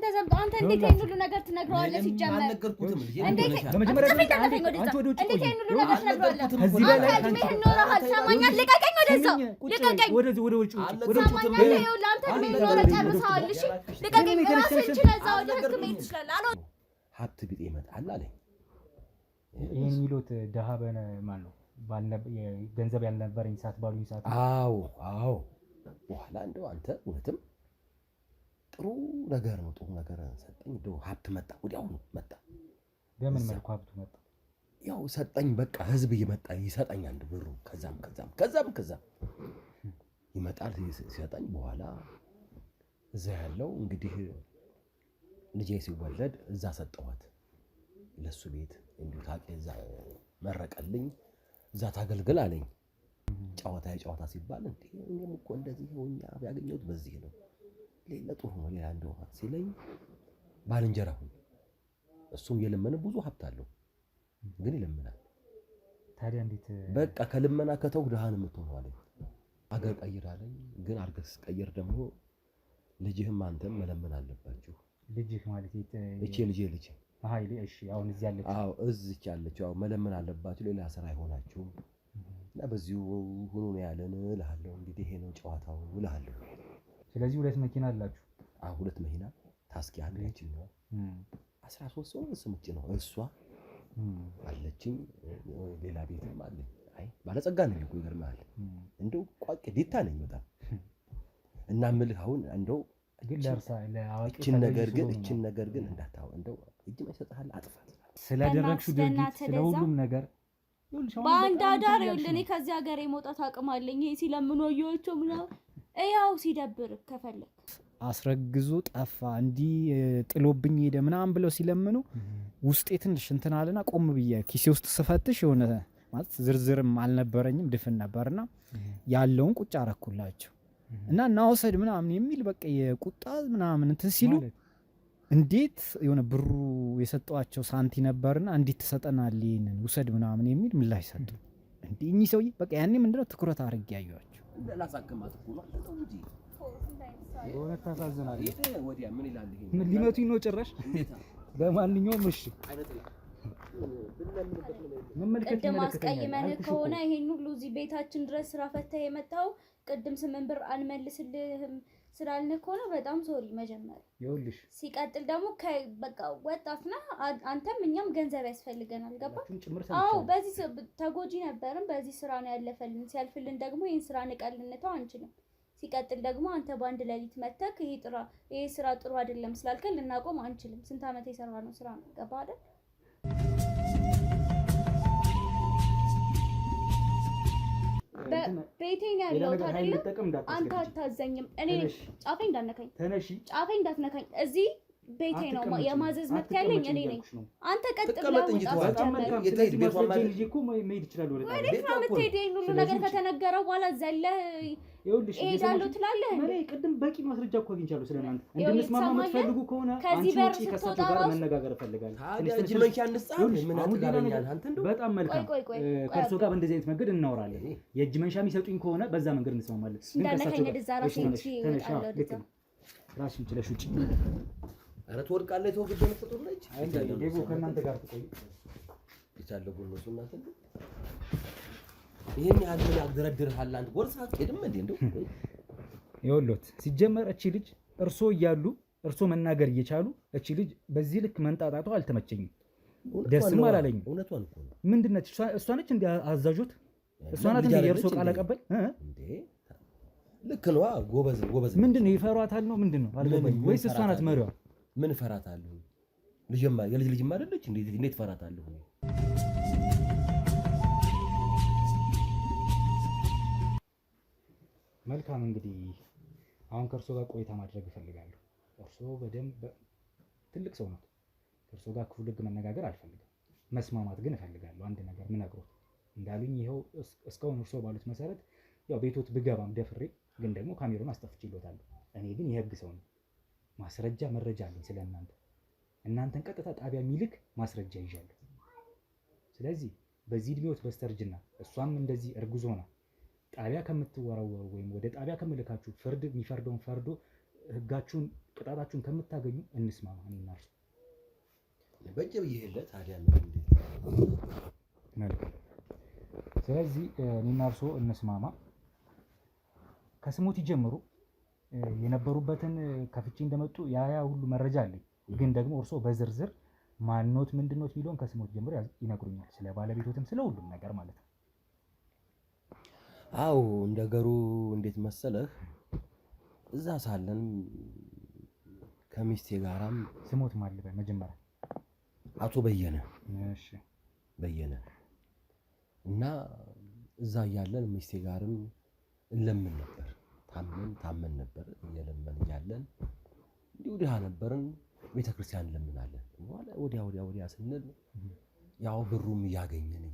እንደዛ አንተ እንዴት ይሄን ሁሉ ነገር ትነግረዋለህ? ሲጀመር አልነገርኩትም። እንዴት ይሄን ሁሉ ነገር ትነግረዋለህ? ከዚህ በላይ አንተ ኖረሃል። ሰማኛል። ልቀቀኝ፣ ወደዛው ልቀቀኝ። ወደ ውጭ ለአንተ ኖረ ጨርሰዋል። እሺ ልቀቀኝ። ራስህን ችለህ እዛ ወደ ህግ መሄድ ትችላለህ። ሀብት ቢጤ ይመጣል አለኝ። ይሄን የሚሉት ደሃ ማን ነው? ገንዘብ ያልነበረኝ ሰዓት ባሉኝ ሰዓት አዎ በኋላ እንደው አንተ እውነትም ጥሩ ነገር ነው። ጥሩ ነገር ሰጠኝ። እንደው ሀብት መጣ፣ ወዲያውኑ መጣ። በምን መልኩ ሀብቱ መጣ? ያው ሰጠኝ። በቃ ህዝብ እየመጣ ይሰጠኝ አንድ ብሩ ከዛም ይመጣል ሲሰጠኝ። በኋላ እዛ ያለው እንግዲህ ልጄ ሲወለድ እዛ ሰጠኋት ለሱ ቤት እንዲሁ ታውቂ እዛ መረቀልኝ። እዛ ታገልግል አለኝ። ጨዋታ ሲባል እንዴ እኔም እኮ እንደዚህ ሆኛ ያገኘሁት በዚህ ነው። ሌላ ጥሩ ነው ሌላ እንደው ሲለኝ ባልንጀራ ሁን። እሱም የለመነ ብዙ ሀብት አለው ግን ይለምናል። ታዲያ እንዴት በቃ ከልመና ከተው ድሃን የምትሆነው አለኝ። አገር ቀይር አለኝ። ግን አርገስ ቀይር ደግሞ ልጅህም አንተም መለመን አለባችሁ። ልጅህ ማለት እቺ ልጅ ሃይሌ እሺ አሁን እዚህ ያለች እዚች ያለችው መለመን አለባችሁ። ሌላ ስራ አይሆናችሁም። እና በዚሁ ሆኖ ነው ያለን እልሃለሁ። እንግዲህ ይሄ ነው ጨዋታው እልሃለሁ። ስለዚህ ሁለት መኪና አላችሁ? ሁለት መኪና ታስኪ አለችኝ ነው 13 ሰው ስምጭ ነው እሷ አለችኝ። ሌላ ቤትም አለኝ። አይ ባለጸጋ ነኝ እኮ ይገርምሃል። እንደው ቋቅ ዲታ ነኝ በጣም እና ምልህ አሁን እንደው ግን ለርሳ ለአዋቂ እችን ነገር ግን እንዳታው እንደው እጅ ማይሰጣል አጥፋት ስለደረግሹ ድርጊት ስለሁሉም ነገር በአንድ አዳር ይኸውልህ ከዚህ ሀገር የመውጣት አቅም አለኝ። ይሄ ሲለምኑ ወዮቸው ምናምን ያው ሲደብር ከፈለክ አስረግዞ ጠፋ እንዲህ ጥሎብኝ ሄደ ምናምን ብለው ሲለምኑ ውስጤ ትንሽ እንትን አለና ቆም ብዬ ኪሴ ውስጥ ስፈትሽ የሆነ ማለት ዝርዝርም አልነበረኝም ድፍን ነበርና ያለውን ቁጭ አረኩላቸው እና እናወሰድ ምናምን የሚል በቃ የቁጣ ምናምን እንትን ሲሉ እንዴት የሆነ ብሩ የሰጧቸው ሳንቲ ነበርና እንዴት ተሰጠናል ይሄንን ውሰድ ምናምን የሚል ምላሽ ሰጡ። እንዴ እኚህ ሰውዬ በቃ ያኔ ምንድነው ትኩረት አድርጌ ያዩአቸው እንደላሳከማት እኮ ነው እንጂ ወደ ታሳዝናለህ። ወዲያ ምን ይላል ይሄ ምን ሊመቱኝ ነው ጭራሽ? በማንኛውም እሺ ቅድም አስቀይመን ከሆነ ይሄን ሁሉ እዚህ ቤታችን ድረስ ስራ ፈተህ የመጣው ቅድም 8 ብር አንመልስልህም ስላልነ ከሆነ በጣም ሶሪ። መጀመሪያ ይኸውልሽ ሲቀጥል ደግሞ በቃ ወጣትና አንተም እኛም ገንዘብ ያስፈልገናል። ገባ? አዎ በዚህ ተጎጂ ነበርን። በዚህ ስራ ነው ያለፈልን። ሲያልፍልን ደግሞ ይሄን ስራ ንቀልነታው አንችልም። ሲቀጥል ደግሞ አንተ ባንድ ሌሊት መተክ ይሄ ስራ ጥሩ አይደለም ስላልከን ልናቆም አንችልም። ስንት አመት የሰራ ነው ስራ ነው። ገባ አይደል? ቤቴን ያለው ታዲያ አንተ አታዘኝም። እኔ ጫፈኝ እንዳትነካኝ ተነሺ፣ ጫፈኝ እንዳትነካኝ። እዚህ ቤቴ ነው የማዘዝ መብት ያለኝ እኔ ነኝ። አንተ ቀጥ ብለህ ሁሉ ነገር ከተነገረው በኋላ ዘለህ እሄዳለሁ ትላለህ። ቅድም በቂ ማስረጃ እኮ አግኝቻለሁ ስለናንተ። እንድንስማማ የምትፈልጉ ከሆነ አንቺ ውጪ ከእሳቸው ጋር መነጋገር እፈልጋለሁ። በጣም መልካም። ከእርሶ ጋር በእንደዚህ አይነት መንገድ እናወራለን። የእጅ መንሻ የሚሰጡኝ ከሆነ በዛ መንገድ እንስማማለን። ራስሽን ችለሽ ውጪ። ኧረ ትወድቃለህ። ተው ግድ ነው ተጥሩለች። ዴቦ ከእናንተ ጋር ትቆይ ይቻለው ነው እናንተ ይሄን ያህል ምን ያግደረድርሃል? አንተ ወርሳ አትሄድም እንዴ? እንደው ይኸውልዎት ሲጀመር እቺ ልጅ እርሶ እያሉ እርሶ መናገር እየቻሉ እቺ ልጅ በዚህ ልክ መንጣጣቷ አልተመቸኝም፣ ደስም አላለኝም። እውነቷን እኮ ነው። ምንድን ነች እሷ ነች እንደ አዛዡት? እሷ ናት እንደ የእርሶ ቃል አቀባይ እንዴ? ልክ ነው። ጎበዝ ምንድን ነው ይፈሯታል ነው ምንድን ነው አልገባኝም። ወይስ እሷ ናት መሪዋ? ምን እፈራታለሁ? የልጅማ አይደለች እንዴት እፈራታለሁ? መልካም እንግዲህ አሁን ከእርሶ ጋር ቆይታ ማድረግ እፈልጋለሁ። እርሶ በደንብ ትልቅ ሰው ናት። ከእርሶ ጋር ክፉ ደግ መነጋገር አልፈልግም፣ መስማማት ግን እፈልጋለሁ። አንድ ነገር ምነግሮት እንዳሉኝ ይኸው እስካሁን እርሶ ባሉት መሰረት ያው ቤቶት ብገባም ደፍሬ ግን ደግሞ ካሜራውን አስጠፍቼልዎታለሁ። እኔ ግን የህግ ሰው ነኝ። ማስረጃ መረጃ አለኝ ስለእናንተ። እናንተን ቀጥታ ጣቢያ የሚልክ ማስረጃ ይዣለሁ። ስለዚህ በዚህ እድሜዎት በስተርጅና እሷም እንደዚህ እርጉዝ ሆና ጣቢያ ከምትወረወሩ ወይም ወደ ጣቢያ ከምልካችሁ ፍርድ የሚፈርደውን ፈርዶ ህጋችሁን ቅጣታችሁን ከምታገኙ እንስማማ እኔና እርሱ። በጀ ብዬ ታዲያ መልካም። ስለዚህ እኔና እርሱ እንስማማ። ከስሞት ይጀምሩ የነበሩበትን ከፍቼ እንደመጡ ያ ሁሉ መረጃ አለኝ። ግን ደግሞ እርሶ በዝርዝር ማንኖት ምንድነው የሚለውን ከስሞት ጀምሮ ይነግሩኛል። ስለ ባለቤቶትም ስለ ሁሉም ነገር ማለት ነው። አዎ እንደገሩ እንዴት መሰለህ፣ እዛ ሳለን ከሚስቴ ጋራም ስሞት ማልበ መጀመሪያ አቶ በየነ። እሺ በየነ እና እዛ እያለን ሚስቴ ጋርም እንለምን ነበር። ታመን ነበር። እየለመን እያለን እንዲሁ ድሃ ነበርን። ቤተክርስቲያን እንለምናለን። ወዲያ ስንል ያው ብሩም እያገኘን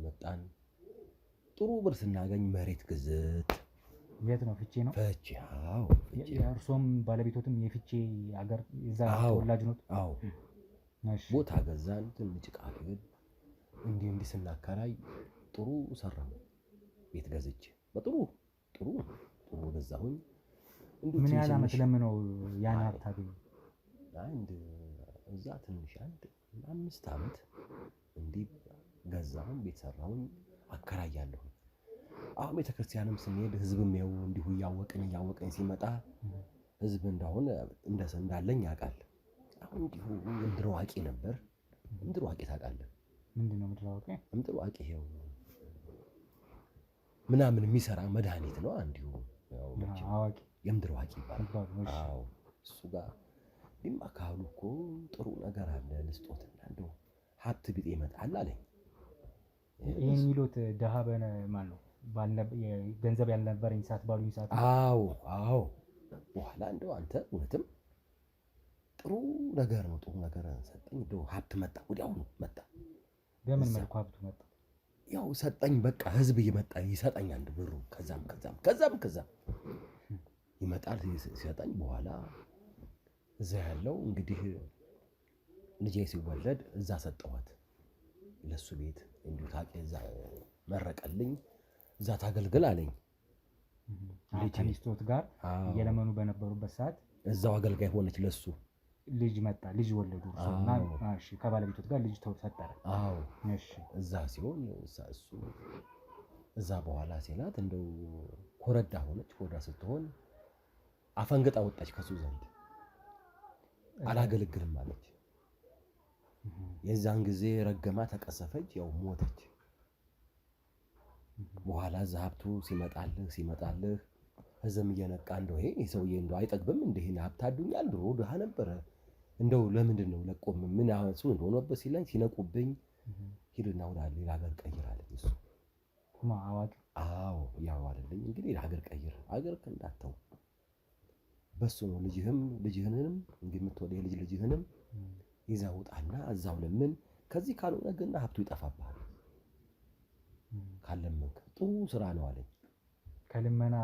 መጣን። ጥሩ ብር ስናገኝ መሬት ግዝት። የት ነው? ፍቼ ነው? ፍቼ። አዎ ፍቼ። እርሶም ባለቤቶትም የፍቼ ሀገር እዛ ተወላጅ ነው? አዎ። ቦታ ገዛን። ትንሽ ዕቃ ግን እንዲህ ስናከራይ ጥሩ ሰራሁ። ቤት ገዝቼ በጥሩ ገዛሁኝ። ምን ያህል ዓመት ለምነው ያን ሀብት አገኙ? እዛ ትንሽ 5 ዓመት እንዲህ ገዛሁኝ፣ ቤት ሰራሁኝ፣ አከራያለሁ። አሁን ቤተክርስቲያንም ስንሄድ ህዝብም ያው እንዲሁ እያወቀኝ ሲመጣ ህዝብ እንደሆነ እንዳለኝ ያውቃል። አሁን እንዲሁ ምድር ዋቂ ነበር። ምድር ዋቂ ታውቃለህ? ምንድነው ምድር ዋቂ? ምድር ዋቂ ይሄው ምናምን የሚሰራ መድኃኒት ነው። እንዲሁ ያው አዋቂ የምድር ዋቂ ይባላል። አዎ እሱ ጋር ዲማ ካሉ እኮ ጥሩ ነገር አለ ልስጦትና እንደው ሀብት ቢጤ ይመጣል አለኝ። ይሄን የሚሉት ደሃ ማን ነው? ገንዘብ ያልነበረኝ ሰዓት ባሉኝ ሰዓት። አዎ በኋላ እንደው አንተ እውነትም ጥሩ ነገር ሰጠኝ። እንደው ሀብት መጣ፣ ወዲያውኑ መጣ። በምን መልኩ ሀብቱ መጣ? ያው ሰጠኝ። በቃ ህዝብ እየመጣ ይሰጠኛል ብሩ። ከዛም ይመጣል ሲሰጠኝ። በኋላ እዛ ያለው እንግዲህ ልጄ ሲወለድ እዛ ሰጠኋት ለሱ ቤት። እንዲሁ ታውቂ እዛ መረቀልኝ፣ እዛ ታገልግል አለኝ። ከሚስቶት ጋር እየለመኑ በነበሩበት ሰዓት እዛው አገልጋይ ሆነች ለሱ። ልጅ መጣ፣ ልጅ ወለዱ። እሺ ከባለቤቶት ጋር ልጅ ተፈጠረ። አዎ እሺ። እዛ ሲሆን እሱ እዛ በኋላ ሲላት እንደው ኮረዳ ሆነች። ኮረዳ ስትሆን አፈንግጣ ወጣች ከሱ ዘንድ። አላገለግልም አለች። የዛን ጊዜ ረገማ፣ ተቀሰፈች፣ ያው ሞተች። በኋላ እዛ ሀብቱ ሲመጣልህ ህዝብም እየነቃ እንደው ይሄ ሰውዬ እንደው አይጠግብም፣ እንደ ይሄን ሀብት አዱኛል፣ ድሮ ድሃ ነበረ፣ እንደው ለምንድን ነው ለቆም ምን አሁን እንደሆነበት ሲለኝ ሲነቁብኝ፣ ሂድና ወደ ሌላ ሀገር ቀይር አለኝ። እሱ አዋቂ። አዎ ያው አይደለኝ እንግዲህ ሀገር ቀይር፣ ሀገር እንዳትተው በሱ ነው። ልጅህንም እንግዲህ የምትወደው ልጅህንም ይዘህ ውጣና እዛው ለምን። ከዚህ ካልሆነ ግን ሀብቱ ይጠፋብሃል። ካለመንክ ጥሩ ስራ ነው አለኝ። ከልመና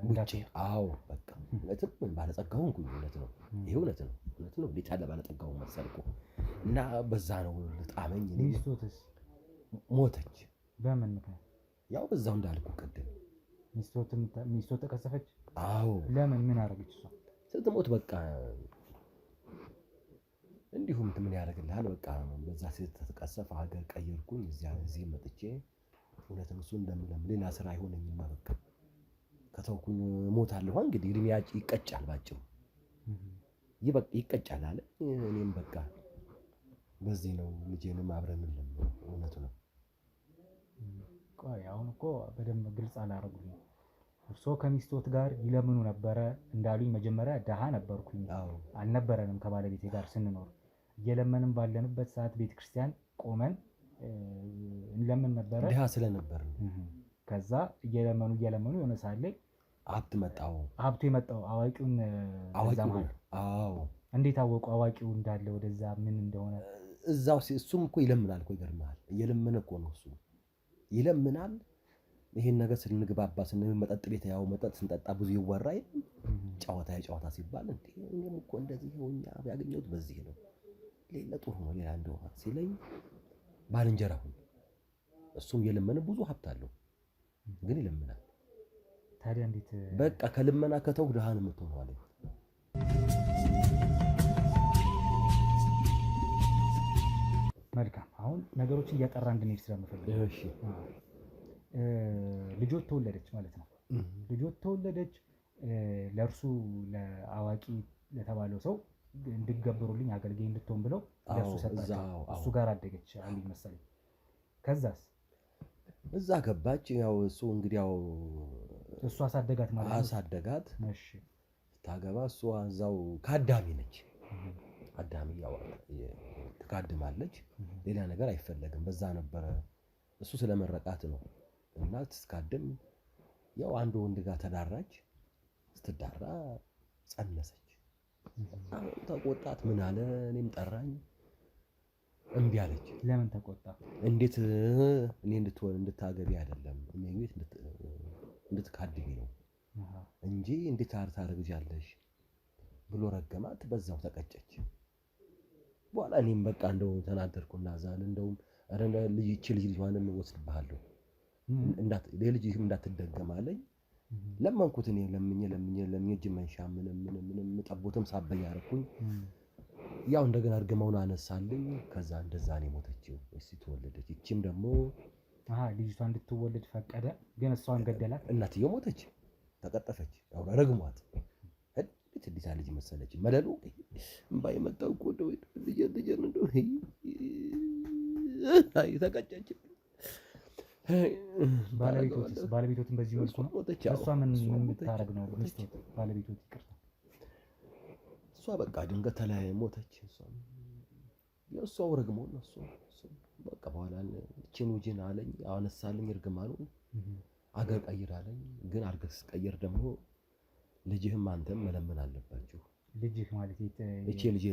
ውጪ። አዎ በቃ እውነትም ባለጸጋ ሆንኩኝ። እውነት ነው፣ ይሄ እውነት ነው። እንዴት ያለ ባለጸጋ መሰልኩ። እና በዛ ነው ጣመኝ። ሚስቶትስ ሞተች። በምን ምክንያት? ያው በዛው እንዳልኩ ቅድም ሚስቶት ተቀሰፈች። አዎ። ለምን? ምን አደረገች እሷ? ስትሞት በቃ እንዲሁም ምን ያደርግልሃል። በቃ በዛ ሴት ተቀሰፈ። ሀገር ቀየርኩኝ። እዚህ መጥቼ እውነትም እሱ እንደምለም ሌላ ስራ አይሆነኝማ። በቃ ከተውኩኝ ሞታለሁ። እንግዲህ እድሜ ይቀጫል፣ ባጭሩ ይቀጫል አለ። እኔም በቃ በዚህ ነው ልጄንም አብረን እንለምነው። እውነቱ ነው። ቆይ አሁን እኮ በደንብ ግልጽ አላደረጉልኝም። እርስዎ ከሚስቶት ጋር ይለምኑ ነበረ እንዳሉኝ። መጀመሪያ ደሃ ነበርኩኝ፣ አልነበረንም ከባለቤቴ ጋር ስንኖር። እየለመንም ባለንበት ሰዓት ቤተክርስቲያን ቆመን እንለምን ነበረ፣ ደሃ ስለነበር። ከዛ እየለመኑ የሆነ ሰዓት ላይ ሀብት መጣው። ሀብቱ የመጣው አዋቂውን አዎ። እንዴት አወቁ አዋቂው እንዳለ ወደዛ ምን እንደሆነ? እዛው እሱም እኮ ይለምናል እኮ፣ ይገርምሃል። እየለመነ እኮ ነው እሱ ይለምናል። ይሄን ነገር ስንግባባ መጠጥ ቤት ያው መጠጥ ስንጠጣ ብዙ ይወራ የለም። ጨዋታ ሲባል እኔም እኮ እንደዚህ ሆኛ ያገኘሁት በዚህ ነው፣ ሌላ ጥሩ ነው ሌላ እንደው ሲለኝ ባልንጀራ ሁን። እሱም የለመነ ብዙ ሀብት አለው ግን ይለምናል። ታዲያ እንዴት? በቃ ከልመና ከተው ድሃ ነው የምትሆነው አለኝ። መልካም። አሁን ነገሮችን እያጠራ እንድንሄድ ስለምፈልግ እሺ ልጆት ተወለደች ማለት ነው። ልጆት ተወለደች። ለእርሱ ለአዋቂ ለተባለው ሰው እንድገበሩልኝ አገልጋይ እንድትሆን ብለው ለእሱ ሰጣቸው። እሱ ጋር አደገች አሉኝ መሰለኝ። ከዛስ እዛ ገባች። ያው እሱ እንግዲህ ያው እሱ አሳደጋት ማለት ነው። አሳደጋት። እሺ ታገባ እሷ እዛው ካዳሚ ነች። አዳሚ ያው ትካድማለች። ሌላ ነገር አይፈለግም። በዛ ነበረ እሱ ስለመረቃት ነው። እና ስትካድም ያው አንድ ወንድ ጋር ተዳራች። ስትዳራ ጸነሰች። ተቆጣት። ምን አለ እኔም ጠራኝ። እምቢ አለች። ለምን ተቆጣ? እንዴት እኔ እንድታገቢ አይደለም እኔ ቤት እንድትካድሚ ነው እንጂ እንዴት ታረግዣለሽ ብሎ ረገማት። በዛው ተቀጨች። በኋላ እኔም በቃ እንደው ተናደርኩና ዛን እንደውም ልጅዋንም ወስድብሃለሁ ለልጅህም እንዳትደገም አለኝ። ለመንኩት። እኔ ለምኜ እጅ መንሻ ምንም ጠቦትም ሳበኝ አደረኩኝ። ያው እንደገና እርግማውን አነሳልኝ። ከዛ እንደዛ ነው የሞተችው። እሺ ተወለደች። እቺም ደግሞ ልጅቷ እንድትወለድ ፈቀደ፣ ግን እሷን ገደላት። እናትየው ሞተች፣ ተቀጠፈች። ያው ረግሟት እንዴት ልጅ መሰለች መለሉ እምባይ መጣው እኮ ልጅ እንደው ተቀጨች። ባለቤቶትን በዚህ መልኩ ነው። እሷ ምን የምታረግ ነው? ሚስቶት ባለቤቶት ይቅርታ፣ እሷ በቃ ድንገት ተለያየ፣ ሞተች። እሷው ረግሞ ነው እሱ በቃ በኋላ እቺን ውጂን አለኝ። አነሳልኝ እርግማኑ። አገር ቀይር አለኝ። ግን አገር ስቀይር ደግሞ ልጅህም አንተም መለመን አለባችሁ። ልጅህ ማለት እቺ ልጅ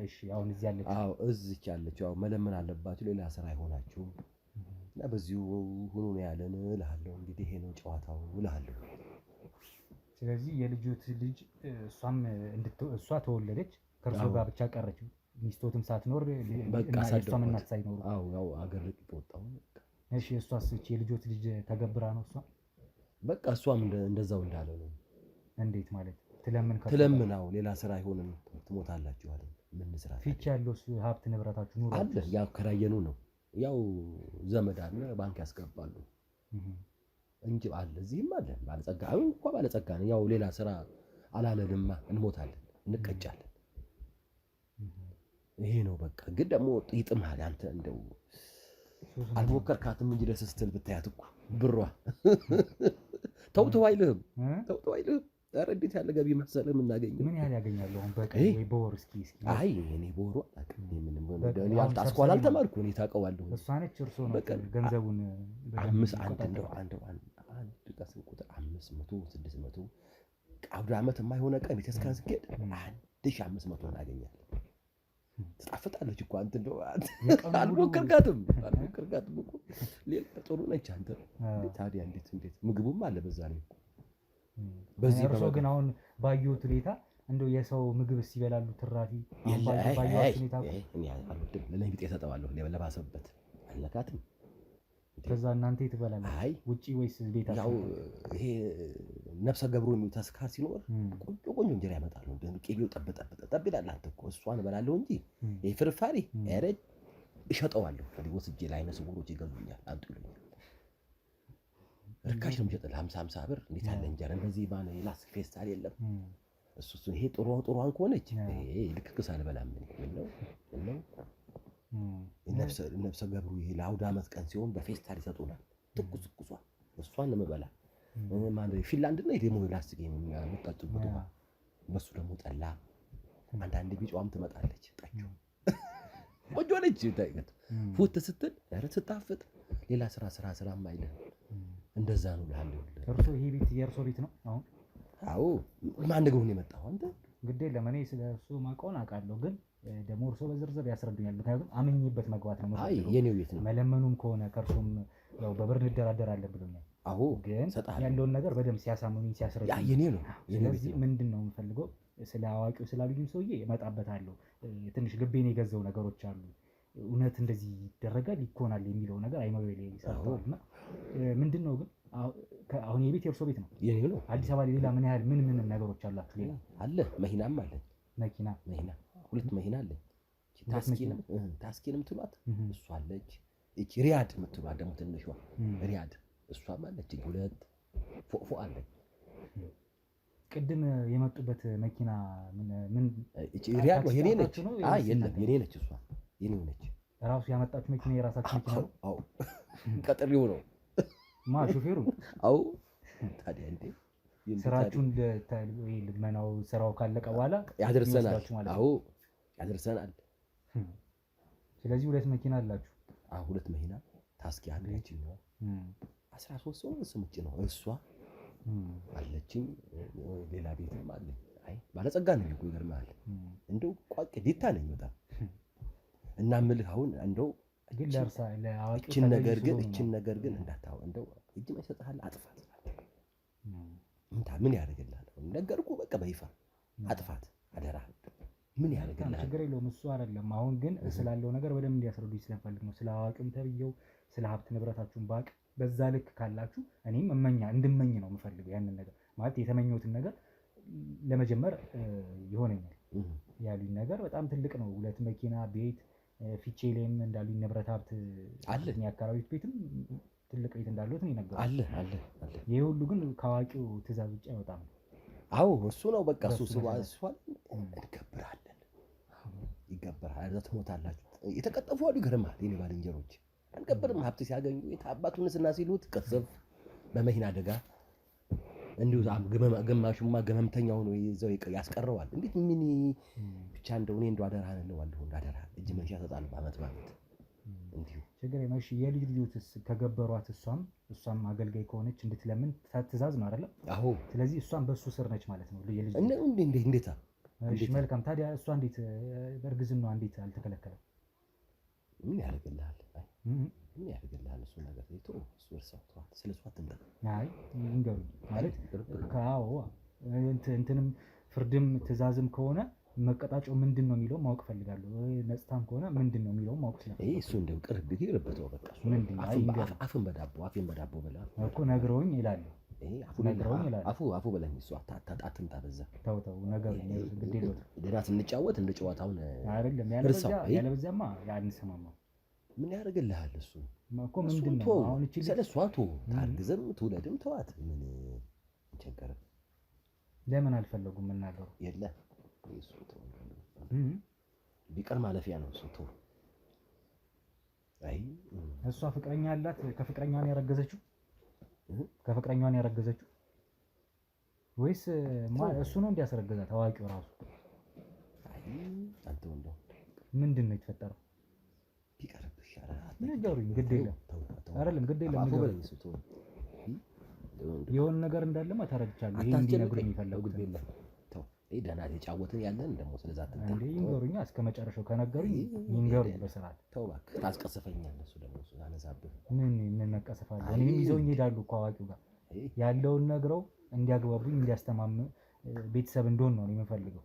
እሺ አሁን እዚህ ያለች እዚች ያለች መለመን አለባችሁ። ሌላ ስራ አይሆናችሁም። እና በዚሁ ሁኑ ነው ያለን እልሃለሁ። እንግዲህ ይሄ ነው ጨዋታው እልሃለሁ። ስለዚህ የልጆት ልጅ እሷ ተወለደች፣ ከእርሶ ጋር ብቻ ቀረች። ሚስቶትም ሳትኖር እሷም እናት ሳይኖሩ ያው አገር ልቅ ወጣው። እሺ እሷስ የልጆት ልጅ ተገብራ ነው እሷ በቃ እሷም እንደዛው እንዳለ ነው። እንዴት ማለት ትለምናው ሌላ ስራ አይሆንም፣ ትሞታላችሁ አለ። ምን ስራ ፊት ያለው ሀብት ንብረታችሁ ኑሮ አለ። ያው ከራየኑ ነው። ያው ዘመድ አለ፣ ባንክ ያስገባሉ እንጂ አለ። እዚህም አለ ባለጸጋ። አሁን እንኳን ባለጸጋ ነው። ያው ሌላ ስራ አላለንማ፣ እንሞታለን፣ እንቀጫለን። ይሄ ነው በቃ። ግን ደግሞ ይጥምሃል። አንተ እንደው አልሞከርካትም እንጂ ደስ ስትል ብታያት እኮ ብሯ ተውተው አይልህም። ኧረ እንዴት ያለ ገቢ መሰለህ የምናገኘው? ምን ያህል ያገኛሉ አሁን በቀን ወይ በወር? እስኪ አይ እኔ በወሩ አላውቅም። ምንም አስኳል አልተማርኩ። እኔ ታውቀዋለሁ። እሷ ነች እርሶ ነው ገንዘቡን አንድ ቀን ቁጥር 500 600 አውደ ዓመት የማይሆነ ቀን ቤተክርስቲያን ስኬድ 1500 እናገኛለን። ትጣፍጣለች እኮ አንተ እንደው አልሞከርካትም እኮ ሌላ ጥሩ ነች። አንተ ታዲያ እንዴት ምግቡም አለ በዛ ላይ እኮ በዚህ እርሶ ግን አሁን ባየሁት ሁኔታ እንደው የሰው ምግብ ሲበላሉ ትራፊ ለኔ ቢጤ ተጠዋለሁ ለባሰበት አለካትም። ከዛ እናንተ ትበላላችሁ ውጪ ወይስ ቤታችሁ? ያው ይሄ ነፍሰ ገብሩ የሚው ተስካር ሲኖር ቆንጆ እንጀራ ያመጣሉ። ቄቤው ጠብ ይላል። አንተ እኮ እሷን እበላለሁ እንጂ ይሄ ፍርፋሪ ኧረ እሸጠዋለሁ። ወስጄ ለዓይነ ስውሮች ይገዙኛል፣ አንጡ ይሉኛል። ርካሽ ነው የሚሸጠው ለ50 ብር። እንዴት ያለ እንጀራ እንደዚህ ባነ ላስቲክ ፌስታል የለም። እሱን ይሄ ጥሩዋን ከሆነች ይሄ ልክክስ አልበላም። ምን ነው ነፍሰ ገብሩ ይሄ ለአውደ ዓመት ቀን ሲሆን በፌስታል ይሰጡናል። ትኩስ እሷን ነው የምበላ። ማለት ፊንላንድ እና ደግሞ ላስቲክ የሚጠጡበት ውሃ፣ በሱ ደግሞ ጠላ፣ አንዳንድ ቢጫዋም ትመጣለች። ጠጁ ቆንጆ ነች። ታይገት ፉት ስትል ኧረ ስታፍጥ ሌላ ስራ ማይልህ እንደዛ ነው እልሃለሁ። እርሶ ይሄ ቤት የእርሶ ቤት ነው አሁን? አዎ። ማን ነው ግን የመጣው? አንተ ግዴ ለምን ስለ እርሶ ማውቀውን አውቃለሁ፣ ግን ደግሞ እርሶ በዝርዝር ያስረዱኛል። ምክንያቱም አምኜበት መግባት ነው። አይ የኔው ቤት ነው። መለመኑም ከሆነ ከእርሶም ያው በብር እንደራደራለን ብሎኛል። አዎ ግን ያለውን ነገር በደንብ ሲያሳምኑኝ ሲያስረዱኝ ያ የኔ ነው። ስለዚህ ምንድነው የምፈልገው ስለ አዋቂው ስላሉኝ ሰውዬ እመጣበታለሁ። ትንሽ ልቤን የገዛው ነገሮች አሉ። እውነት እንደዚህ ይደረጋል ይኮናል የሚለው ነገር አይመበል ይሰጣልና ምንድነው ግን አሁን የቤት የእርሶ ቤት ነው? የኔ ነው። አዲስ አበባ ሌላ ምን ነገሮች አላችሁ? ሌላ አለ። መኪናም አለ። መኪና 2 መኪና አለ። ታስኪንም ትሏት እሷ አለች። እቺ ሪያድ የምትሏት ደግሞ ትንሿ ሪያድ እሷም አለች። ሁለት ፎፎ አለች። ቅድም የመጡበት መኪና ምን እቺ ሪያድ ነው የኔ ነች። አይ የለም የኔ ነች። እሷ የኔ ነች። ራሱ ያመጣችሁ መኪና የራሳችሁ መኪና ነው? አዎ ቀጥሪው ነው ሹፌሩ? አዎ ታዲያ እንዴ ስራችሁን ልመናው ስራው ካለቀ በኋላ ያደርሰናል። አዎ ያደርሰናል። ስለዚህ ሁለት መኪና አላችሁ? አዎ ሁለት መኪና ታስኪ አለችኝ ነው 13 ሰው ስምጭ ነው እሷ አለችኝ። ሌላ ቤትም አለ። አይ ባለጸጋ ነኝ እኮ ይገርምሃል። እንደው ቋቅ ዲታ ነኝ በጣም እና ምልህ አሁን እንደው ግን ለርሳ ለአዋቂው እችን ነገር ግን እንዳታው እንደው እጅ ማይሰጥሃል አጥፋት ምን ያደርግልሃል? ነገርኩህ በቃ በይፋ አጥፋት አደራ። ምን ያደርግልሃል? ችግር የለውም እሱ አይደለም። አሁን ግን ስላለው ነገር በደንብ እንዲያስረዱኝ ስለፈልግ ነው። ስለ አዋቂም ተብዬው ስለ ሀብት ንብረታችሁን ባቅ በዛ ልክ ካላችሁ እኔም እንድመኝ ነው የምፈልገው። ያንን ነገር ማለት የተመኘሁትን ነገር ለመጀመር ይሆነኛል ያሉኝ ነገር በጣም ትልቅ ነው። ሁለት መኪና ቤት ፊቼ ላይም እንዳሉኝ ንብረት ሀብት አለ። የአካባቢው ቤትም ትልቅ ቤት እንዳሉት ነው ይነገራል። አለ። ይሄ ሁሉ ግን ከአዋቂው ትእዛዝ ውጭ አይወጣም። አዎ እሱ ነው በቃ እሱ ስዋል እንገብራለን። ይገብራል። ትሞታላችሁ። የተቀጠፉ አሉ። ይገርምሃል የኔ ባልንጀሮች አንገብርም። ሀብት ሲያገኙ የታባቱን ስና ሲሉት ቀሰፍ በመኪና አደጋ እንዲሁ ግማሹማ ገመምተኛ ሆኖ ይዘው ያስቀረዋል። እንዴት ምን ብቻ እንደው እኔ እንደው አደራህን እለዋለሁ። እንዳደራህን እጅ መንሻ እሰጣለሁ በዓመት እንዲሁ ችግር የለሽ። የልጅ ልጆችስ ከገበሯት እሷም አገልጋይ ከሆነች እንድትለምን ትእዛዝ ነው አይደለም? አዎ። ስለዚህ እሷም በሱ ስር ነች ማለት ነው የልጅ እንዴታ። እሺ መልካም። ታዲያ እሷ እንዴት በእርግዝናዋ እንዴት አልተከለከለም? ምን ያደርግልሃል? ምን ያደርግልሃል? እሱ ነገር እሱ እርሳው ተዋት። ስለሷ አትምጣ። አይ እንገሩኝ ማለት ካው እንትንም ፍርድም ትእዛዝም ከሆነ መቀጣጫው ምንድን ነው የሚለው ማወቅ ፈልጋለሁ። ነጽታም ከሆነ ምንድን ነው የሚለው ማወቅ ስለፈልጋለሁ። እሱ እንደው ቅርብ ይርበተው በቃ እሱ ምንድን አፍን በዳቦ በላ እኮ ነግረውኝ ይላል። አፉ በለኝ። እሱ አትምጣ በዛ ተው ነገሩኝ። ግድ የለውም ደህና ስንጫወት እንደ ጨዋታውን አይደለም። ያለበዚያማ አንሰማማም። ምን ያደርግልሃል? እሱ እኮ ምንድን ነው አሁን እቺ ስለሷ ታርግዝም ትውለድም ተዋት። ምን ቸገረ? ለምን አልፈለጉም መናገሩ? የለ እሱ ቢቀር ማለፊያ ነው እሱ ተው። አይ እሷ ፍቅረኛ አላት። ከፍቅረኛዋ ነው ያረገዘችው? ከፍቅረኛዋ ነው ያረገዘችው ወይስ እሱ ነው እንዲያስረገዛት? ታዋቂው ራሱ አይ አንተ ወንዶ ምንድን ነው የተፈጠረው? ቢቀርብ ይሻላል። ነገሩኝ። ግድ የለም አይደለም፣ ግድ የለም የሆነ ነገር እንዳለማ ተረድቻለሁ። ይሄ እንዲነግሩኝ ይፈልጉት የለም። ተው ይሄ ደህና የጫወትን ያለን ደግሞ ስለዛ አትንታ እንዴ ይንገሩኛ። እስከ መጨረሻው ከነገሩኝ ይንገሩኝ በስርዓት። ተው እባክህ ታስቀስፈኛለህ። እሱ ደግሞ እሱ አነሳብህ። ምን ነቀሰፋለሁ? እኔም ይዘውኝ ይሄዳሉ እኮ አዋቂው ጋር ያለውን ነግረው እንዲያግባቡኝ እንዲያስተማም ቤተሰብ እንደሆን ነው የምፈልገው።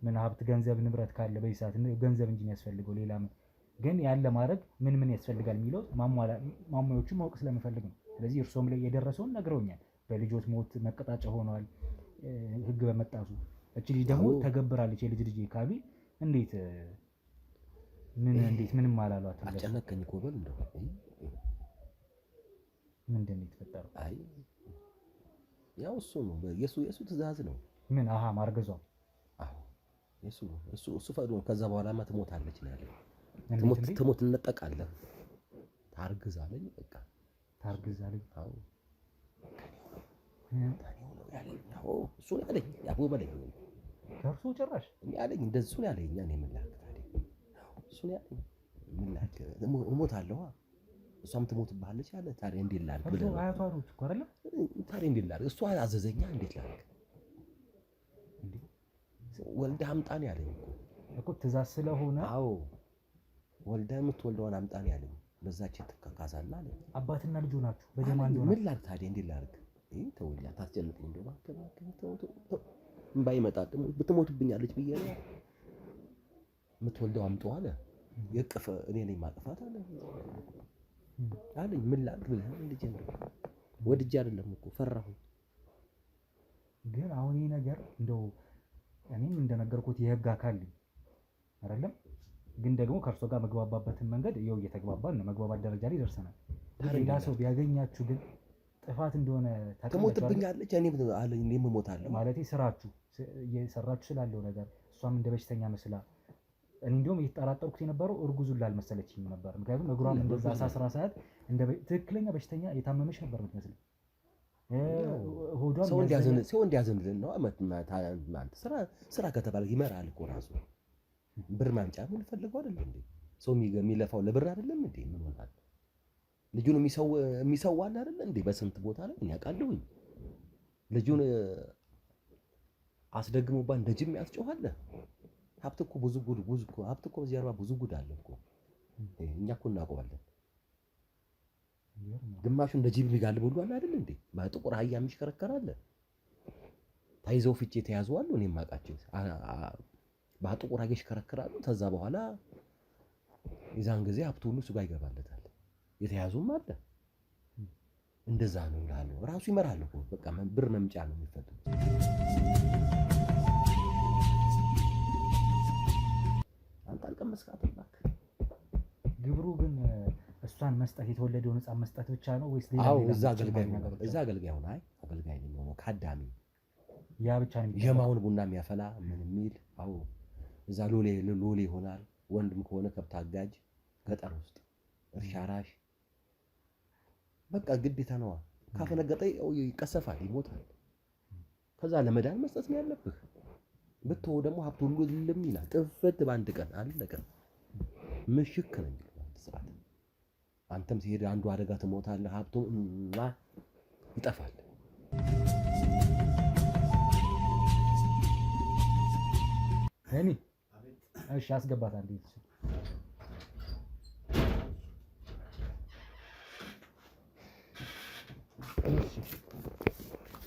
ምን ሀብት ገንዘብ ንብረት ካለ በዚህ ሰዓት ገንዘብ እንጂ የሚያስፈልገው ሌላ ምን ግን ያለ ማድረግ ምን ያስፈልጋል የሚለው ማሟያዎቹን ማወቅ ስለምፈልግ ነው። ስለዚህ እርሶም ላይ የደረሰውን ነግረውኛል። በልጆት ሞት መቀጣጫ ሆነዋል ህግ በመጣሱ። እቺ ልጅ ደግሞ ተገብራለች የልጅ ልጅ ካሉ እንዴት ምንም አላሏት? አጨነቀኝ እኮ በል እንደው ምንድን ነው የተፈጠረው? አይ ያው እሱ ነው የሱ ትእዛዝ ነው። ምን ማርገዟ? አዎ እሱ ፈቅዶ ከዛ በኋላማ ትሞታለች ነው ያለው። ትሞት እንጠቃለን። ታርግዛለኝ በቃ ታርግዛለኝ። አዎ እሱ ያለኝ ያቦ በለኝ ከእርሱ ጭራሽ ያለኝ እንደዚህ እሱ ያለኝ እኔ ምን ላድርግ ታዲያ? እሱ ያለኝ ምን ላድርግ? እሞታለሁ። እሷም ትሞትብሃለች አለ። ታዲያ እንዴት ላድርግ ብለህ ነው? አያቷ ነው እኮ አይደለ? ታዲያ እንዴት ላድርግ? እሷ አዘዘኛ። እንዴት ላድርግ? ወልደህ አምጣን ያለኝ እኮ ትእዛዝ ስለሆነ። አዎ ወልደህ የምትወልደውን አምጣን ያለኝ። በዛች ትካካሳለህ አለ። አባትና ልጅ ናችሁ በደም አንዱ። ምን ላድርግ ታዲያ? እንዴት ላድርግ? ተውኛ ታስጨንቀኝ። እንደው እባክህ እምባ ይመጣል። ደግሞ ብትሞትብኛለች ብዬ ነው የምትወልደው አምጣው አለ። የቅፍ እኔ ነኝ ማጥፋት አለ አለኝ። ምን ላድርግ ብለህ ልጅ ነው ወድጄ አይደለም እኮ ፈራሁ። ግን አሁን ይሄ ነገር እንደው እኔም እንደነገርኩት የህግ አካል አይደለም ግን ደግሞ ከእርሶ ጋር መግባባበትን መንገድ ይኸው እየተግባባን ነው። መግባባት ደረጃ ላይ ደርሰናል። ሌላ ሰው ቢያገኛችሁ ግን ጥፋት እንደሆነ ትሞትብኛለች፣ እኔም እሞታለሁ። ማለቴ ስራችሁ እየሰራችሁ ስላለው ነገር እሷም እንደ በሽተኛ መስላ እኔ እንዲሁም እየተጠራጠርኩት የነበረው እርጉዙን ላልመሰለችኝ ነበር። ምክንያቱም እግሯም እንደዛ አሳስራ ሰዓት ትክክለኛ በሽተኛ የታመመች ነበር የምትመስለኝ። ሰው እንዲያዝንልን ነው። ስራ ከተባለ ይመራል እኮ ራሱ። ብር ማምጫ ምን ፈልገው አይደለም እንዴ? ሰው የሚለፋው ለብር አይደለም እንዴ? ምን ሆናል? ልጁን የሚሰዋል አይደለም እንዴ? በስንት ቦታ ላይ እኔ አውቃለሁኝ። ልጁን አስደግሞባ እንደ ጅም ያስጮሃል። ሀብት እኮ ብዙ እኮ ሀብት እኮ በጀርባ ብዙ ጉድ አለ እኮ። እኛ እኮ እናውቀዋለን። ግማሹ እንደ ጅብ የሚጋልብ ሁሉ አለ አይደል እንዴ? በጥቁር አህያ የሚሽከረከር አለ። ታይዘው ፍቼ የተያዙ አሉ። እኔም አውቃቸው በጥቁር አህያ ይሽከረከራሉ። ከዛ በኋላ የዛን ጊዜ ሀብቱ ሁሉ እሱ ጋር ይገባለታል። የተያዙም አለ። እንደዛ ነው እላለሁ። ራሱ ይመራል እኮ በቃ ብር መምጫ ነው የሚፈልጉት። አንተ አልቀመስካትም እባክህ። ግብሩ ግን እሷን መስጠት የተወለደውን ሕፃን መስጠት ብቻ ነው ወይስ ሌላ? አዎ እዛ አገልጋይ ሆነ። አይ አገልጋይ ነው የሚሆነው፣ ካዳሚ ያ ብቻ ነው የማውን ቡና የሚያፈላ ምን የሚል። አዎ እዛ ሎሌ ይሆናል። ወንድም ከሆነ ከብት አጋጅ፣ ገጠር ውስጥ እርሻ አራሽ። በቃ ግዴታ ነዋ። ካፈነገጠ ይቀሰፋል፣ ይሞታል። ከዛ ለመዳን መስጠት ነው ያለብህ። ብትሆ ደግሞ ሀብቱ ሁሉ ልም ይላል። ጥፍት በአንድ ቀን አለቀ። ምሽክ ነው የሚለው አንድ ሰዓት። አንተም ሲሄድ አንዱ አደጋ ትሞታለህ፣ ሀብቱ ይጠፋል። እኔ እሺ አስገባት አንዴ።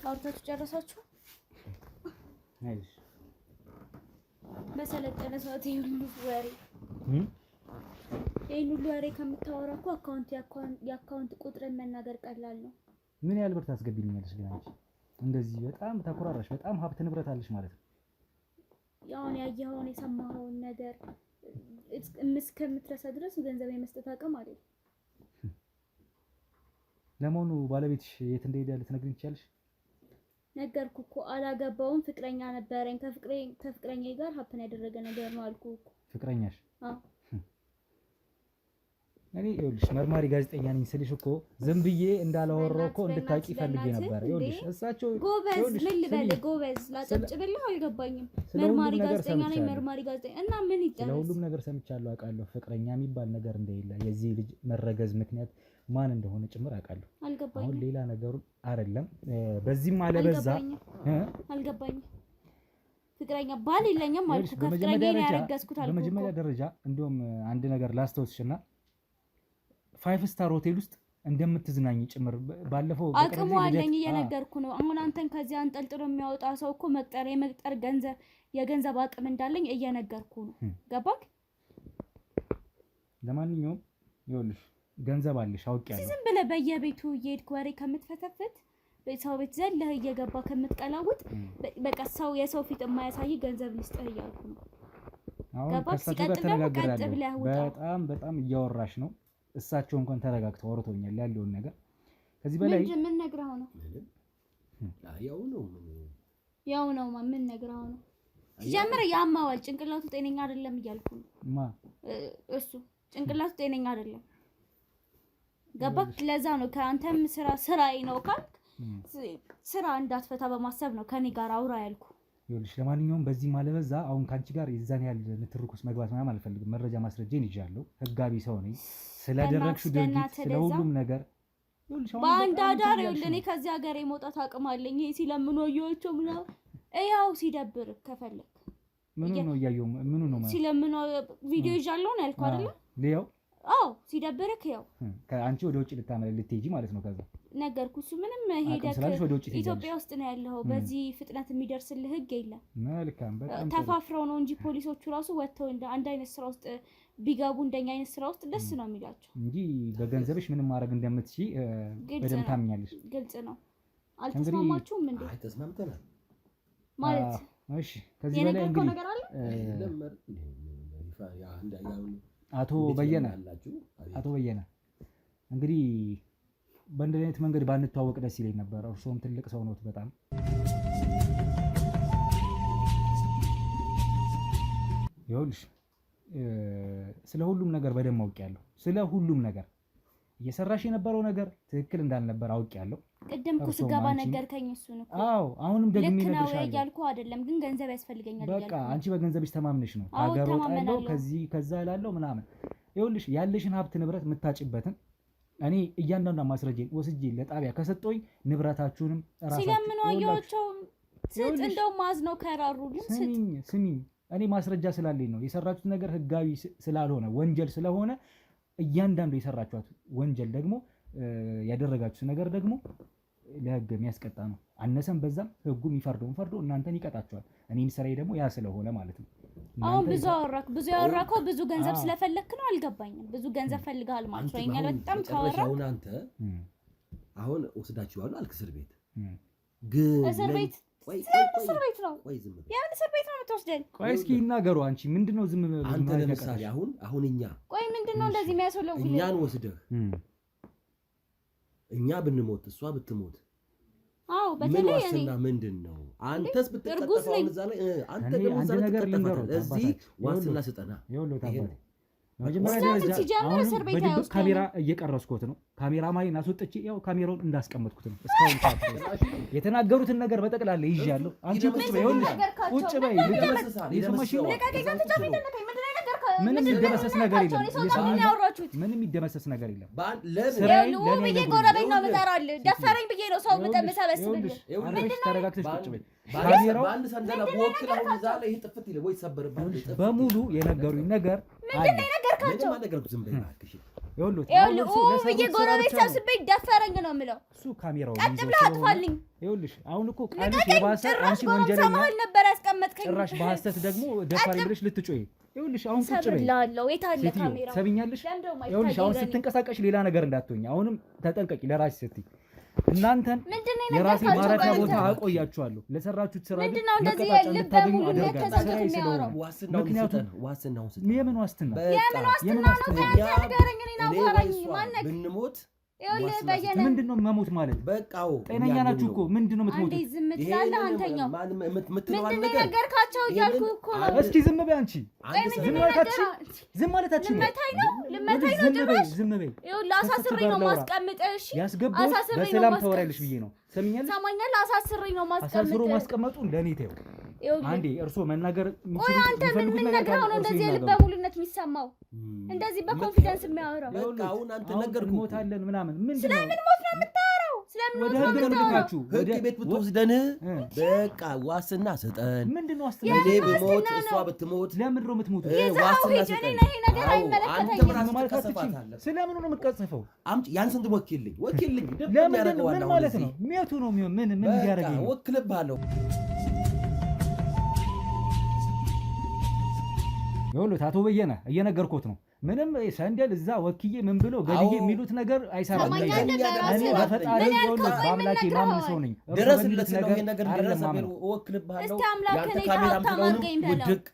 አውርታችሁ ጨረሳችሁ? አይሽ በሰለጠነ ሰዓት ይሄን ሁሉ ወሬ ከምታወራ እኮ የአካውንት ቁጥርን መናገር ቀላል ነው። ምን ያህል ብር ታስገቢልኛለሽ ግን አንቺ? እንደዚህ በጣም ተኮራራሽ፣ በጣም ሀብት ንብረት አለሽ ማለት ነው። ያውን ያየኸውን የሰማኸውን ነገር እስከምትረሳ ድረስ ገንዘብ የመስጠት አቅም አለኝ። ለመሆኑ ባለቤትሽ የት እንደሄደ ልትነግሪኝ ትችያለሽ? ነገርኩ እኮ አላገባውም፣ ፍቅረኛ ነበረኝ። ከፍቅረኛዬ ጋር ሀፕን ያደረገ ነገር ነው አልኩ እኮ። ፍቅረኛሽ? አዎ። እኔ ይኸውልሽ መርማሪ ጋዜጠኛ ነኝ ስልሽ እኮ ዝም ብዬ እንዳላወራው እኮ እንድታቂ ፈልጌ ነበር። ይኸውልሽ እሳቸው ጎበዝ ምን ልበልህ? ጎበዝ ላጨብጭብልህ? አልገባኝም። መርማሪ ጋዜጠኛ ነኝ። መርማሪ ጋዜጠኛ እና ምን ይጠራል? ለሁሉም ነገር ሰምቻለሁ፣ አውቃለሁ። ፍቅረኛ የሚባል ነገር እንደሌለ፣ የዚህ ልጅ መረገዝ ምክንያት ማን እንደሆነ ጭምር አውቃለሁ። አልገባኝም። አሁን ሌላ ነገሩ አይደለም። በዚህም አለበዛ አልገባኝም። ፍቅረኛ ባል የለኝም አልኩ። ከፍቅረኛ ያረጋስኩት አልኩ። በመጀመሪያ ደረጃ እንደውም አንድ ነገር ላስታውስሽና 5 ስታር ሆቴል ውስጥ እንደምትዝናኝ ጭምር ባለፈው አቅሙ አለኝ እየነገርኩ ነው። አሁን አንተን ከዚህ አንጠልጥሎ የሚያወጣ ሰው እኮ የመቅጠር የገንዘብ አቅም እንዳለኝ እየነገርኩ ነው። ገባክ? ለማንኛውም ይኸውልሽ ገንዘብ አለሽ አውቄያለሁ። ዝም ብለህ በየቤቱ እየሄድክ ወሬ ከምትፈተፍት ሰው ቤት ዘለህ እየገባ ከምትቀላውጥ በቃ የሰው ፊት የማያሳይ ገንዘብ ልስጥህ እያልኩ ነው። አሁን ከእሳቸው ጋር ተነጋግሬያለሁ። በጣም እያወራሽ ነው። እሳቸው እንኳን ተረጋግተው አውርቶኛል ያለውን ነገር። ከዚህ በላይ ምን ነግረው ነው? ያው ነው ምን ነግረው ነው? ጀምር ያማዋል። ጭንቅላቱ ጤነኛ አይደለም እያልኩ ነው። እሱ ጭንቅላቱ ጤነኛ አይደለም። ገባክ? ለዛ ነው ከአንተም ስራዬ ነው ካልክ ስራ እንዳትፈታ በማሰብ ነው ከኔ ጋር አውራ ያልኩ። ይኸውልሽ ለማንኛውም በዚህ ማለበዛ አሁን ካንቺ ጋር የዛን ያህል ንትርኩስ መግባት ምናምን አልፈልግም። መረጃ ማስረጃን ይዣለሁ። ህጋቢ ሰው ነኝ። ስለደረግሽው ድርጊት ስለሁሉም ነገር በአንድ አዳር እኔ ከዚህ ሀገር የመውጣት አቅም አለኝ። ይሄ ሲለምኑ ወዮቹ ምናምን ያው ሲደብር ከፈለክ ምኑ ነው እያየው ምኑ ነው ማለት ሲለምኑ ቪዲዮ ይዣለሁ ነው ያልኩ አይደል? ሊያው አዎ ሲደብርክ ያው ከአንቺ ወደ ውጭ ልትሄጂ ማለት ነው። ከዛ ነገርኩ። እሱ ምንም ሄደክ ኢትዮጵያ ውስጥ ነው ያለው። በዚህ ፍጥነት የሚደርስልህ ህግ የለም። መልካም በጣም ተፋፍረው ነው እንጂ ፖሊሶቹ ራሱ ወጥተው እንደ አንድ አይነት ስራ ውስጥ ቢገቡ እንደኛ አይነት ስራ ውስጥ ደስ ነው የሚላቸው እንጂ በገንዘብሽ ምንም ማድረግ እንደምትችይ በደንብ ታምኛለሽ። ግልጽ ነው። አልተስማማችሁም እንዴ? አይ ተስማምተናል ማለት እሺ። ከዚህ በላይ እንግዲህ ነገር አለ አቶ በየነ እንግዲህ በእንደዚህ አይነት መንገድ ባንተዋወቅ ደስ ይለኝ ነበር። እርሶም ትልቅ ሰው ነዎት በጣም ይኸውልሽ ስለ ሁሉም ነገር በደንብ አውቄያለሁ። ስለ ሁሉም ነገር እየሰራሽ የነበረው ነገር ትክክል እንዳልነበር አውቄያለሁ። ቅድም እኮ ስገባ ነገርከኝ እሱን እኮ። አዎ አሁንም ደግሜ እነግርሻለሁ እያልኩ አይደለም ግን ገንዘብ ያስፈልገኛል እያልኩ። በቃ አንቺ በገንዘብሽ ተማምነሽ ነው ሀገር ወጣለሁ ከዚህ ከዛ እላለሁ ምናምን። ይኸውልሽ ያለሽን ሀብት ንብረት የምታጭበትን እኔ እያንዳንዷን ማስረጃ ወስጄ ለጣቢያ ከሰጠሁኝ ንብረታችሁንም ራሳችሁ ሲለምኑ አየኋቸው። ስጥ እንደውም ማዝነው ከራሩልኝ። ስሚኝ እኔ ማስረጃ ስላለኝ ነው። የሰራችሁት ነገር ህጋዊ ስላልሆነ ወንጀል ስለሆነ እያንዳንዱ የሰራችኋት ወንጀል ደግሞ ያደረጋችሁት ነገር ደግሞ ለህግ የሚያስቀጣ ነው። አነሰም በዛም ህጉ የሚፈርደውን ፈርዶ እናንተን ይቀጣችኋል። እኔም ስራዬ ደግሞ ያ ስለሆነ ማለት ነው። አሁን ብዙ ያወራከው ብዙ ገንዘብ ስለፈለክ ነው። አልገባኝም። ብዙ ገንዘብ ፈልጋል ማለት ነው። እኛ በጣም ካወራክ አንተ አሁን ወስዳችኋል አልክ እስር ቤት ግን እስር ቤት እስር ቤት ነው። የምን እስር ቤት ነው የምትወስደን? ቆይ እስኪ ይናገሩ። አንቺ ምንድነው ዝም ብለህ አንተ ለምሳሌ አሁን እኛ ቆይ ምንድነው እንደዚህ የሚያስወለው? እኛን ወስደህ እኛ ብንሞት እሷ ብትሞት አዎ በተለይ እኔ ምንድነው አንተስ ብትቀጠፋው እዛ ላይ አንተ ደግሞ እዛ ላይ ተቀጠፋለህ። እዚህ ዋስትና ስጠና መጀመሪያ ደረጃ አሁን በድብቅ ካሜራ እየቀረስኩት ነው። ካሜራ ማይን አስወጥቼ ያው ካሜራውን እንዳስቀመጥኩት ነው። እስካሁን የተናገሩትን ነገር በጠቅላላ ይዣለሁ። አንቺ ቁጭ በይ፣ ቁጭ በይ። ልትመስል ምንም ይደመሰስ ነገር የለም። ምንም ይደመሰስ ነገር የለም። ለምን ጎረቤት ነው የምጠራልህ? ደፈረኝ ብዬ ነው ሰው የምሰበስብልህ። ተረጋግተሽ ቁጭ በይ። በአንድ ሰንደላ ወክል አሁን እዛ ላይ ይሄ ጥፍት ይለ ወይ ሰበርባል በሙሉ የነገሩኝ ነገር ምንድን ነው የነገርካቸው? ነገርኩ ዝም በይ እባክሽ። ይኸውልህ ጎረቤት ሰብስቤ ደፈረኝ ነው የምለው። እሱ ካሜራው ቀጥ ብለህ አጥፋልኝ። ይኸውልሽ አሁን እኮ ቃልሽ የባሰ አንቺ ወንጀለኛ ሰማል ነበር ያስቀመጥከኝ። ጭራሽ በሐሰት ደግሞ ደፋሪ ብለሽ ልትጮይ። ይኸውልሽ አሁን ቁጭ በይ። ሰብላለሁ። የት አለ ካሜራው? ሰብኛለሽ። ይኸውልሽ አሁን ስትንቀሳቀሽ ሌላ ነገር እንዳትሆኝ። አሁንም ተጠንቀቂ ለራስሽ ስትይ። እናንተን የራሴ ማረፊያ ቦታ አቆያችኋለሁ። ለሰራችሁት ስራ ግን መቀጣጫ እንድታገኙ አደርጋለሁ። ምክንያቱም የምን ዋስትና ብንሞት ምንድነው መሞት ማለት? በቃው ጤነኛ ናችሁ እኮ ምንድነው የምትሞቱት? አንዴ ዝም ትላለህ አንተኛው። ምንድነው ነገርካቸው እያልኩ እኮ ነው። እስኪ ዝም በይ አንቺ። ዝም ማለታችን ልመታኝ ነው ጭራሽ። ዝም በይ። ይኸውልህ አሳስሬ ነው ማስቀምጥህ። እሺ ያስገባው በሰላም ታወሪያለሽ ብዬ ነው። ሰማኛል። አሳስሬ ነው ማስቀምጥህ። አሳስሮ ማስቀመጡ ለኔ ተይው። አንዴ እርሶ መናገር ቆይ አንተ ምን ነገር ነው እንደዚህ የልበ ሙሉነት የሚሰማው? እንደዚህ በኮንፊደንስ የሚያወራው? በቃ አሁን አንተ ነገርኩ ሞታለን ምናምን ምንድነው? ስለምን ሞት ነው የምታወራው? ስለምን ወደ ህግ ልካችሁ ህግ ቤት ብትወስደን በቃ ዋስትና ስጠን። ምንድነው ዋስትና? እኔ ብሞት እሷ ብትሞት ለምን ነው የምትሞቱት? ዋስትና ስጠን። ይሄ ነገር አይመለከተኝም ማለት አትችልም። ስለምን ነው የምትቀጽፈው? አምጪ ያን ስንት ወኪልኝ ለምን ምን ማለት ነው? ሜቱ ነው ምን ያደርገኝ? ወክልብሃለሁ። ይኸውልህ አቶ በየነ እየነገርኩት ነው። ምንም ሰንደል እዛ ወክዬ ምን ብሎ ገልዬ የሚሉት ነገር አይሰራም። እኔ በፈጣሪ ይኸውልህ በአምላኬ ማምን ሰው ነኝ። ድረስለት ነው ይሄ ነገር ድረስበት ወክልብሃለሁ። ያንተ ካሜራ ምትለውንም ውድቅ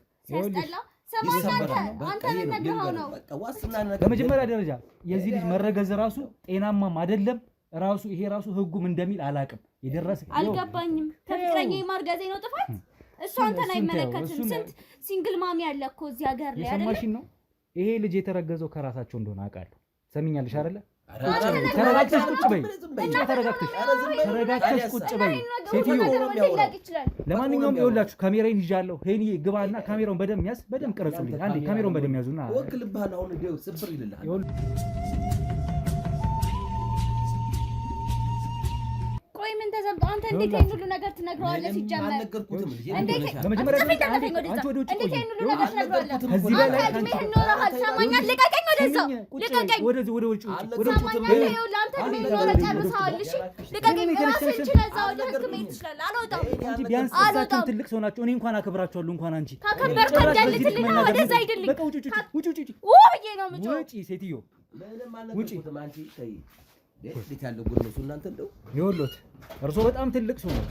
በመጀመሪያ ደረጃ የዚህ ልጅ መረገዝ ራሱ ጤናማም አይደለም። ራሱ ይሄ ራሱ ህጉም እንደሚል አላቅም። የደረሰ አልገባኝም። ከፍቅረኛ ማርገዜ ነው ጥፋት? እሱ አንተን አይመለከትም። ስንት ሲንግል ማሚ ያለ እኮ እዚህ ሀገር ላይ አይደል? የሰማሽን ነው። ይሄ ልጅ የተረገዘው ከራሳቸው እንደሆነ አውቃለሁ። ሰሚኛለሽ አይደለ? ተረጋግተሽ ቁጭ በይ። ተረጋግተሽ ቁጭ በይ ሴትዮ። ለማንኛውም ይኸውላችሁ ካሜራዬን ይዣለሁ። ሄኒ ግባና ካሜራውን በደም ያዝ፣ በደም ቅረጹልኝ። አንዴ ካሜራውን በደም ያዙና ወክልብሃል። አሁን እንደው ስብር ይልልሃል። ቆይ ምን ተዘምቶ አንተ እንዴት ይሄን ሁሉ ነገር ትነግረዋለህ? ሲጀመር እንዴት በመጀመሪያ አንቺ ወደ ውጭ እንዴት ይሄን ሁሉ ነገር ትነግረዋለህ? ከዚህ በላይ አንተ ኖረሃል። ሰማኛል። ልቀቀኝ፣ ወደዛው ልቀቀኝ፣ ወደ ውጭ ሰማኛል። ይኸውልህ አንተ ምን ኖረ ጨርሰሃል። እሺ ልቀቀኝ። ራስህን ችለህ እዛው ወደ ህግ መሄድ ትችላለህ። አልወጣም። አንቺ ቢያንስ እሳቸው ትልቅ ሰው ናቸው። እኔ እንኳን አከብራቸዋለሁ። እንኳን አንቺ ካከበርክ እንዳልትልኝ ነው። ወደዛ አይደልኝ። በቃ ውጭ ብዬ ነው የምጮህ። ውጪ ሴትዮ ውጪ። እንዴት ያለው ጉድ ነው እናንተ እንደው ይኸውልዎት እርሶ በጣም ትልቅ ሰው ነው።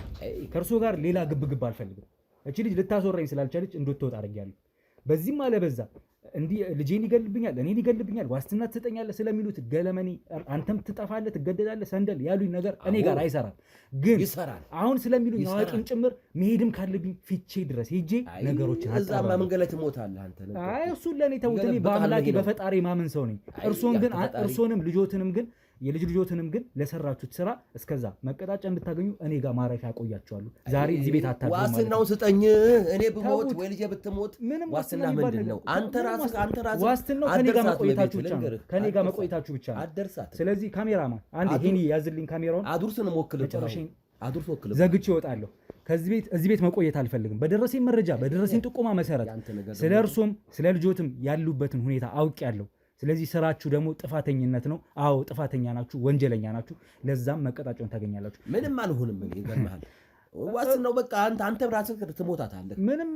ከእርሶ ጋር ሌላ ግብግብ አልፈልግም። እቺ ልጅ ልታስወራኝ ስላልቻለች እንድትወጣ አድርጊያለሁ። በዚህም አለ በዛ እንዲህ ልጄን ይገልብኛል፣ እኔን ይገልብኛል፣ ዋስትና ትሰጠኛለህ ስለሚሉት ገለመኔ አንተም ትጠፋለህ፣ ትገደላለህ፣ ሰንደል ያሉኝ ነገር እኔ ጋር አይሰራም። ግን ይሰራል አሁን ስለሚሉኝ አዋቂም ጭምር መሄድም ካለብኝ ፊቼ ድረስ ሄጄ ነገሮችን እዛማ መንገድ ላይ ትሞታለህ አንተ። አይ እሱን ለእኔ ተውት። እኔ በአምላኬ በፈጣሪ ማመን ሰው ነኝ። እርሶንም ልጆትንም ግን የልጅ ልጆትንም ግን ለሰራችሁት ስራ እስከዛ መቀጣጫ እንድታገኙ እኔ ጋር ማረፊያ ያቆያቸዋለሁ። ዛሬ እዚህ ቤት አታድሩ ማለት ነው። ዋስትናውን ስጠኝ። እኔ ብሞት ወይ ልጄ ብትሞት ዋስትና ምንድን ነው? አንተ ራስህ ዋስትናው ከኔ ጋር መቆየታችሁ ብቻ ነው። ከኔ ጋር መቆየታችሁ ብቻ ነው። አደርሳት። ስለዚህ ካሜራማን አንዴ ሄኒ ያዝልኝ ካሜራውን። አዱርስን ሞክልህ አዱርስ ወክልህ ዘግቼ እወጣለሁ። እዚህ ቤት መቆየት አልፈልግም። በደረሰኝ መረጃ በደረሰኝ ጥቆማ መሰረት ስለ እርሶም ስለ ልጆትም ያሉበትን ሁኔታ አውቄያለሁ። ስለዚህ ስራችሁ ደግሞ ጥፋተኝነት ነው። አዎ ጥፋተኛ ናችሁ፣ ወንጀለኛ ናችሁ። ለዛም መቀጣጫውን ታገኛላችሁ። ምንም አልሆንም። ምን ይገርምሃል? ዋስትናው በቃ አንተ ራስህ ትሞታታለህ። ምንም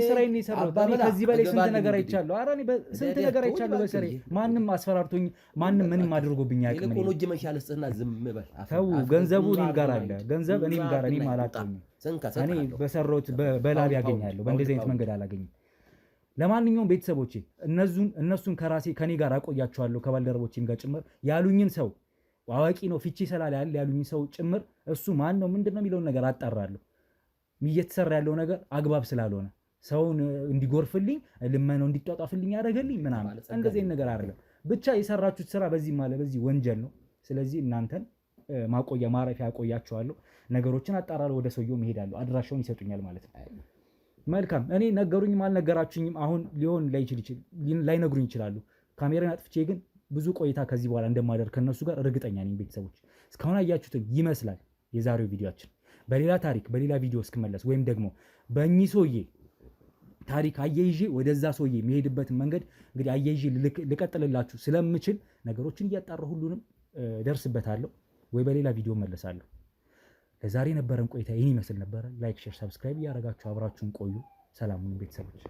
ስራዬን ነው የሰራሁት። ከዚህ በላይ ስንት ነገር አይቻለሁ። ኧረ እኔ ስንት ነገር አይቻለሁ በስራዬ። ማንም አስፈራርቶኝ ማንም ምንም አድርጎብኝ አያውቅም። ይልቁኑ እጅ መንሻ ልስጥህና ዝም በል። ተው፣ ገንዘቡ እኔም ጋር አለ። ገንዘብ እኔም ጋር እኔም አላጣሁኝም። እኔ በሰራሁት በላብ ያገኛለሁ። በእንደዚህ አይነት መንገድ አላገኝም። ለማንኛውም ቤተሰቦቼ እነሱን ከኔ ጋር አቆያቸዋለሁ ከባልደረቦቼም ጋር ጭምር ያሉኝን ሰው አዋቂ ነው ፊቼ ሰላል ያሉኝን ሰው ጭምር እሱ ማን ነው ምንድነው የሚለውን ነገር አጣራለሁ። እየተሰራ ያለው ነገር አግባብ ስላልሆነ ሰውን እንዲጎርፍልኝ ልመነው እንዲጧጧፍልኝ ያደረገልኝ ምናምን እንደዚህ ነገር አይደለም። ብቻ የሰራችሁት ስራ በዚህ በዚህ ወንጀል ነው። ስለዚህ እናንተን ማረፊያ አቆያቸዋለሁ። ነገሮችን አጣራለሁ። ወደ ሰውየው እሄዳለሁ። አድራሻውን ይሰጡኛል ማለት ነው። መልካም። እኔ ነገሩኝም አልነገራችሁኝም አሁን ላይነግሩኝ ይችላሉ። ካሜራን አጥፍቼ ግን ብዙ ቆይታ ከዚህ በኋላ እንደማደርግ ከነሱ ጋር እርግጠኛ ነኝ። ቤተሰቦች እስካሁን አያችሁትን ይመስላል የዛሬው ቪዲዮአችን። በሌላ ታሪክ በሌላ ቪዲዮ እስክመለስ ወይም ደግሞ በእኚህ ሰውዬ ታሪክ አያይዤ ወደዛ ሰውዬ የሚሄድበትን መንገድ እንግዲህ አያይዤ ልቀጥልላችሁ ስለምችል ነገሮችን እያጣራሁ ሁሉንም ደርስበታለሁ ወይ በሌላ ቪዲዮ መለሳለሁ። ለዛሬ ነበረን ቆይታ ይህን ይመስል ነበረ። ላይክ፣ ሼር፣ ሰብስክራይብ እያደረጋችሁ አብራችሁን ቆዩ። ሰላም ሁኑ ቤተሰቦች።